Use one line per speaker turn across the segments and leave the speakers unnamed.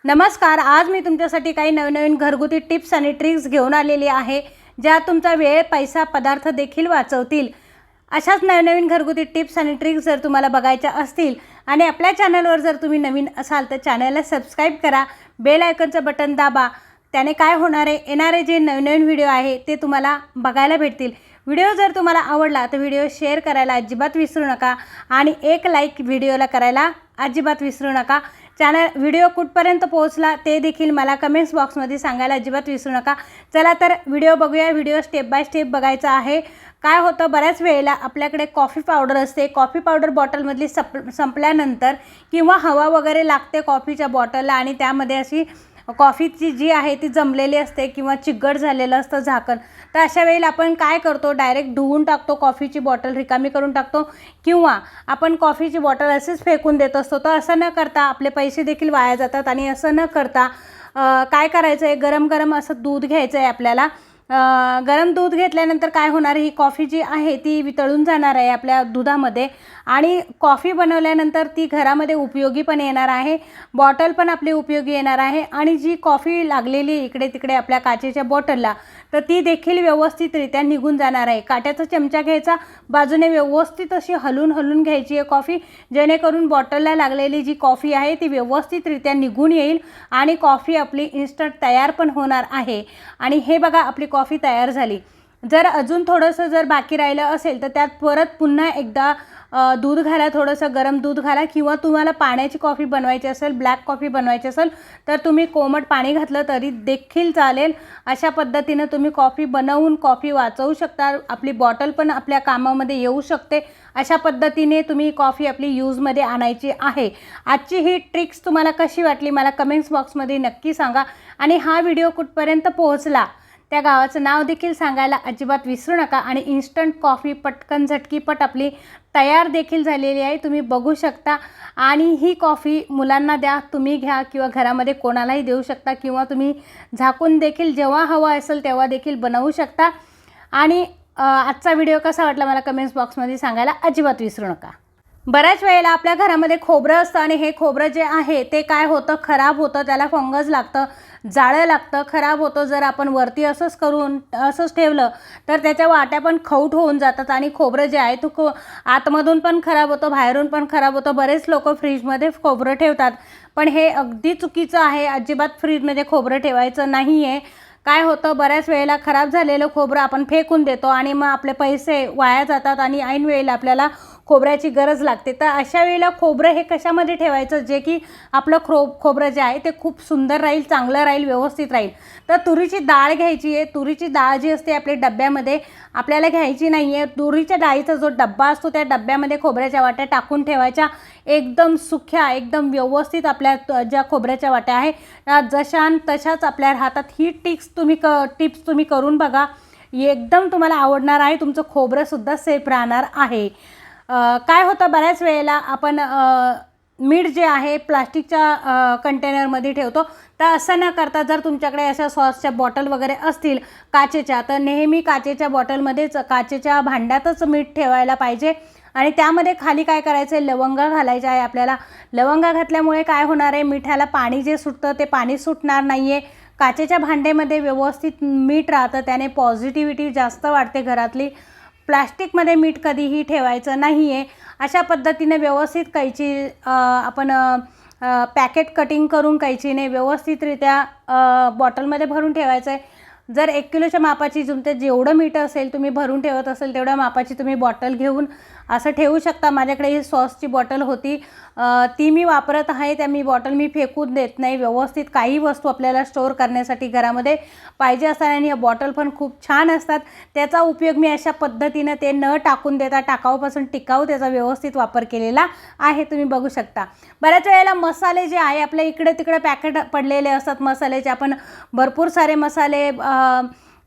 नमस्कार. आज मी तुमच्यासाठी काही नवीन घरगुती टिप्स आणि ट्रिक्स घेऊन आलेली आहे, ज्या तुमचा वेळ, पैसा, पदार्थ देखील वाचवतील. अशाच नवीन घरगुती टिप्स आणि ट्रिक्स जर तुम्हाला बघायच्या असतील आणि आपल्या चॅनलवर जर तुम्ही नवीन असाल तर चॅनलला सबस्क्राईब करा, बेल आयकॉनचं बटन दाबा. त्याने काय होणार आहे, येणारे जे नवीन व्हिडिओ आहे ते तुम्हाला बघायला भेटतील. व्हिडिओ जर तुम्हाला आवडला तर व्हिडिओ शेअर करायला अजिबात विसरू नका आणि एक लाईक व्हिडिओला करायला अजिबात विसरू नका. व्हिडिओ कुठपर्यंत पोहोचला ते देखील मला कमेंट्स बॉक्समध्ये सांगायला अजिबात विसरू नका. चला तर व्हिडिओ बघूया. व्हिडिओ स्टेप बाय स्टेप बघायचा आहे. काय होतं, बऱ्याच वेळेला आपल्याकडे कॉफी पावडर असते. कॉफी पावडर बॉटलमधली संपल्यानंतर किंवा हवा वगैरे लागते कॉफीच्या बॉटलला आणि त्यामध्ये अशी कॉफीची जी आहे ती जमलेली असते किंवा चिकट झालेलं असतं झाकण. तर अशा वेळेला आपण काय करतो, डायरेक्ट धुवून टाकतो, कॉफीची बॉटल रिकामी करून टाकतो किंवा आपण कॉफीची बॉटल असेच फेकून देत असतो. तर असं न करता आपले पैसे देखील वाया जातात आणि असं न करता काय करायचं आहे, गरम असं दूध घ्यायचं आहे आपल्याला. गरम दूध घेतल्यानंतर काय होणार, ही कॉफी जी आहे ती वितळून जाणार आहे आपल्या दुधामध्ये आणि कॉफी बनवल्यानंतर ती घरामध्ये उपयोगी पण येणार आहे, बॉटल पण आपली उपयोगी येणार आहे आणि जी कॉफी लागलेली इकडे तिकडे आपल्या काचेच्या बॉटलला तर ती देखील व्यवस्थितरित्या निघून जाणार आहे. काट्याचा चमचा घ्यायचा, बाजूने व्यवस्थित अशी हलून घ्यायची आहे कॉफी, जेणेकरून बॉटलला लागलेली जी कॉफी आहे ती व्यवस्थितरित्या निघून येईल आणि कॉफी आपली इन्स्टंट तयार पण होणार आहे. आणि हे बघा, आपली कॉफी तयार झाली. जर अजून थोडंसं जर बाकी राहिलं असेल तर त्यात परत पुन्हा एकदा दूध घाला, थोडंसं गरम दूध घाला किंवा तुम्हाला पाण्याची कॉफी बनवायची असेल, ब्लॅक कॉफी बनवायची असेल तर तुम्ही कोमट पाणी घातलं तरी देखील चालेल. अशा पद्धतीनं तुम्ही कॉफी बनवून कॉफी वाचवू शकता. आपली बॉटल पण आपल्या कामामध्ये येऊ शकते. अशा पद्धतीने तुम्ही कॉफी आपली यूजमध्ये आणायची आहे. आजची ही ट्रिक्स तुम्हाला कशी वाटली मला कमेंट्स बॉक्समध्ये नक्की सांगा आणि हा व्हिडिओ कुठपर्यंत पोहोचला त्या गावाचं नाव देखील सांगायला अजिबात विसरू नका. आणि इन्स्टंट कॉफी पटकन झटकीपट आपली तयार देखील झालेली आहे, तुम्ही बघू शकता. आणि ही कॉफी मुलांना द्या, तुम्ही घ्या किंवा घरामध्ये कोणालाही देऊ शकता किंवा तुम्ही झाकून देखील जेव्हा हवा असेल तेव्हा देखील बनवू शकता. आणि आजचा व्हिडिओ कसा वाटला मला कमेंट्स बॉक्समध्ये सांगायला अजिबात विसरू नका. बऱ्याच वेळेला आपल्या घरामध्ये खोबरं असतं आणि हे खोबरं जे आहे ते काय होतं, खराब होतं, त्याला फंगस लागतं, जाळं लागतं, खराब होतं. जर आपण वरती असंच ठेवलं तर त्याच्या वाट्या पण खौट होऊन जातात आणि खोबरं जे आहे तो आतमधून पण खराब होतं, बाहेरून पण खराब होतं. बरेच लोक फ्रीजमध्ये खोबरं ठेवतात, पण हे अगदी चुकीचं आहे. अजिबात फ्रीजमध्ये खोबरं ठेवायचं नाही आहे. काय होतं, बऱ्याच वेळेला खराब झालेलं खोबरं आपण फेकून देतो आणि मग आपले पैसे वाया जातात आणि ऐन वेळेला आपल्याला खोबऱ्याची गरज लागते. तर अशा वेळेला खोबरं हे कशामध्ये ठेवायचं जे की आपलं खोबरं जे आहे ते खूप सुंदर राहील, चांगलं राहील, व्यवस्थित राहील. तर तुरीची डाळ घ्यायची आहे. तुरीची डाळ जी असते आपल्या डब्यामध्ये आपल्याला घ्यायची नाही आहे. तुरीच्या डाळीचा जो डब्बा असतो त्या डब्यामध्ये खोबऱ्याच्या वाट्या टाकून ठेवायच्या, एकदम सुख्या, एकदम व्यवस्थित. आपल्या ज्या खोबऱ्याच्या वाट्या आहे त्या जशान तशाच आपल्या राहतात. ही टिप्स तुम्ही करून बघा, एकदम तुम्हाला आवडणार आहे. तुमचं खोबरंसुद्धा सेफ राहणार आहे. काय होतं, बऱ्याच वेळेला आपण मीठ जे आहे प्लास्टिकच्या कंटेनरमध्ये ठेवतो. तर असं न करता जर तुमच्याकडे अशा सॉसच्या बॉटल वगैरे असतील काचेच्या, तर नेहमी काचेच्या बॉटलमध्येच, काचेच्या भांड्यातच मीठ ठेवायला पाहिजे. आणि त्यामध्ये खाली काय करायचं आहे, लवंगा घालायच्या आहे आपल्याला. लवंगा घातल्यामुळे काय होणार आहे, मिठाला पाणी जे सुटतं ते पाणी सुटणार नाही आहे. काचेच्या भांड्यामध्ये व्यवस्थित मीठ राहतं, त्याने पॉझिटिव्हिटी जास्त वाढते घरातली. प्लास्टिकमध्ये मीठ कधीही ठेवायचं नाही आहे. अशा पद्धतीने व्यवस्थित कैची आपण पॅकेट कटिंग करून कैचीने व्यवस्थितरित्या बॉटलमध्ये भरून ठेवायचं आहे. जर 1 किलोच्या मापाची तुमचं जेवढं मीठ असेल तुम्ही भरून ठेवत असेल तेवढ्या मापाची तुम्ही बॉटल घेऊन असं ठेवू शकता. माझ्याकडे ही सॉसची बॉटल होती, ती मी वापरत आहे. त्या बॉटल मी फेकून देत नाही. व्यवस्थित काही वस्तू आपल्याला स्टोअर करण्यासाठी घरामध्ये पाहिजे असतात आणि या बॉटल पण खूप छान असतात. त्याचा उपयोग मी अशा पद्धतीनं ते न टाकून देता टाकाऊपासून टिकाऊ त्याचा व्यवस्थित वापर केलेला आहे, तुम्ही बघू शकता. बऱ्याच वेळेला मसाले जे आहे आपल्या इकडे तिकडे पॅकेट पडलेले असतात मसाल्याचे. आपण भरपूर सारे मसाले,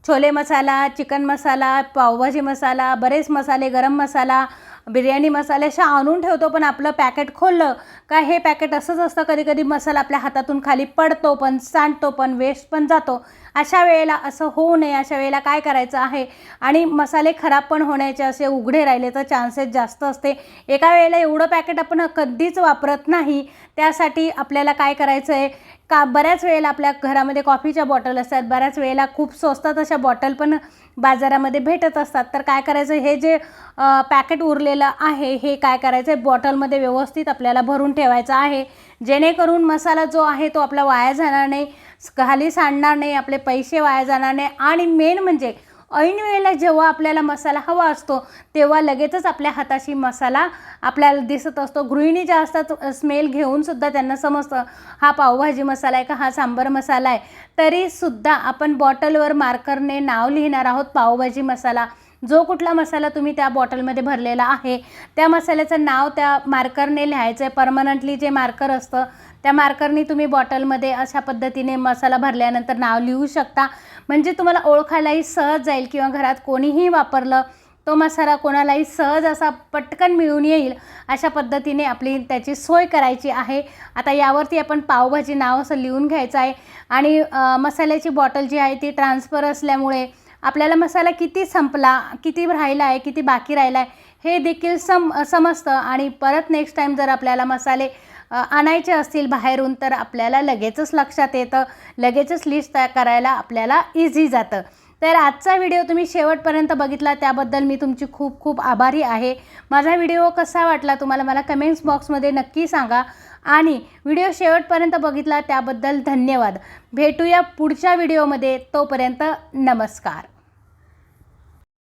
छोले मसाला, चिकन मसाला, पावभाजी मसाला, बरेच मसाले, गरम मसाला, बिर्याणी मसाले अशा आणून ठेवतो. पण आपलं पॅकेट खोललं का हे पॅकेट असंच असतं, कधी मसाला आपल्या हातातून खाली पडतो पण, सांडतो पण, वेस्ट पण जातो. अशा वेळेला असं होऊ नये. अशा वेळेला काय करायचं आहे, आणि मसाले खराब पण होण्याचे असे उघडे राहिले तर चान्सेस जास्त असते. एका वेळेला एवढं पॅकेट आपण कधीच वापरत नाही. त्यासाठी आपल्याला काय करायचं आहे बऱ्याच वेळेला आपल्या घरामध्ये कॉफीच्या बॉटल असतात, बऱ्याच वेळेला खूप स्वस्तात अशा बॉटल पण बाजारामध्ये भेटत असतात. तर काय करायचं, हे जे पॅकेट उरलेलं आहे हे काय करायचं आहे, बॉटलमध्ये व्यवस्थित आपल्याला भरून ठेवायचं आहे, जेणेकरून मसाला जो आहे तो आपला वाया जाणार नाही, खाली सांडणार नाही, आपले पैसे वाया जाणार नाही. आणि मेन म्हणजे ऐन वेळेला जेव्हा आपल्याला मसाला हवा असतो तेव्हा लगेचच आपल्या हाताशी मसाला आपल्याला दिसत असतो. गृहिणी ज्या असतात स्मेल घेऊनसुद्धा त्यांना समजतं हा पावभाजी मसाला आहे का, हा सांबर मसाला आहे. तरीसुद्धा आपण बॉटलवर मार्करने नाव लिहिणार आहोत पावभाजी मसाला. जो कुठला मसाला तुम्ही त्या बॉटलमध्ये भरलेला आहे त्या मसाल्याचं नाव त्या मार्करने लिहायचं आहे. परमनंटली जे मार्कर असतं त्या मार्करने तुम्ही बॉटलमध्ये अशा पद्धतीने मसाला भरल्यानंतर नाव लिहू शकता. म्हणजे तुम्हाला ओळखायलाही सहज जाईल किंवा घरात कोणीही वापरलं तो मसाला कोणालाही सहज असा पटकन मिळून येईल अशा पद्धतीने आपली त्याची सोय करायची आहे. आता यावरती आपण पावभाजी नाव असं लिहून घ्यायचं आहे. आणि मसाल्याची बॉटल जी आहे ती ट्रान्सफर असल्यामुळे आपल्याला मसाला किती संपला, किती राहिला आहे, किती बाकी राहिला आहे हे देखील समजतं. आणि परत नेक्स्ट टाईम जर आपल्याला मसाले आणायचे असतील बाहेरून तर आपल्याला लगेचच लक्षात येतं, लगेचच लिस्ट करायला आपल्याला इझी जातं. तर आजचा व्हिडिओ तुम्ही शेवटपर्यंत बघितला त्याबद्दल मी तुमची खूप खूप आभारी आहे. माझा व्हिडिओ कसा वाटला तुम्हाला मला कमेंट्स बॉक्समध्ये नक्की सांगा. आणि व्हिडिओ शेवटपर्यंत बघितला त्याबद्दल धन्यवाद. भेटूया पुढच्या व्हिडिओमध्ये. तोपर्यंत नमस्कार.